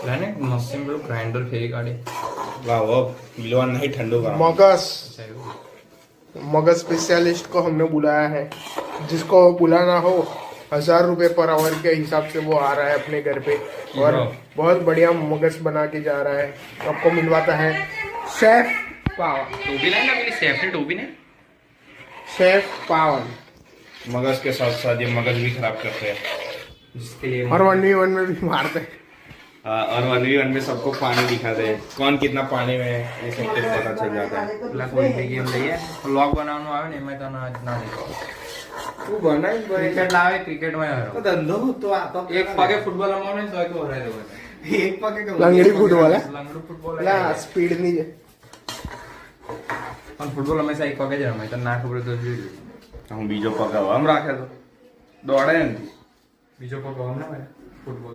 लाने मशीन में ग्राइंडर फेरी काटे वाह वो मिलवा नहीं ठंडो का मगज स्पेशलिस्ट को हमने बुलाया है, जिसको बुलाना हो 1000 रुपये पर आवर के हिसाब से वो आ रहा है अपने घर पे और बहुत बढ़िया मगज बना के जा रहा है। आपको मिलवाता है शेफ पावन। टोपी लाए ना मेरी शेफ ने टोपी ने शेफ पावन मगज के साथ साथ ये मगज भी खराब करते हैं जिसके लिए और 1v1 में भी मारते हैं। और 1v1 में सबको पानी दिखाते हैं, कौन कितना पानी में है ये सब कुछ पता चल जाता है। પેલા કોઈ બી ગેમ લઈએ વ્લોગ બનાવવાનું આવે ને એમાં તને ના દેખો तू बनाई ક્રિકેટ લાવે ક્રિકેટમાં હારો तो धंधो तो आता એક પગે ફૂટબોલ રમવાનું ને તો એક હરાઈ દેવાનો एक पके का લંગડી ફૂટબોલ લંગડું ફૂટબોલ પેલા સ્પીડ ની છે પણ ફૂટબોલ હંમેશા એક પગે જ રમાય તને ના ખબર તો જોઈ લે हम बीजो पका हम राखे तो दौड़े બીજો પગ આમ ના હોય ફૂટબોલ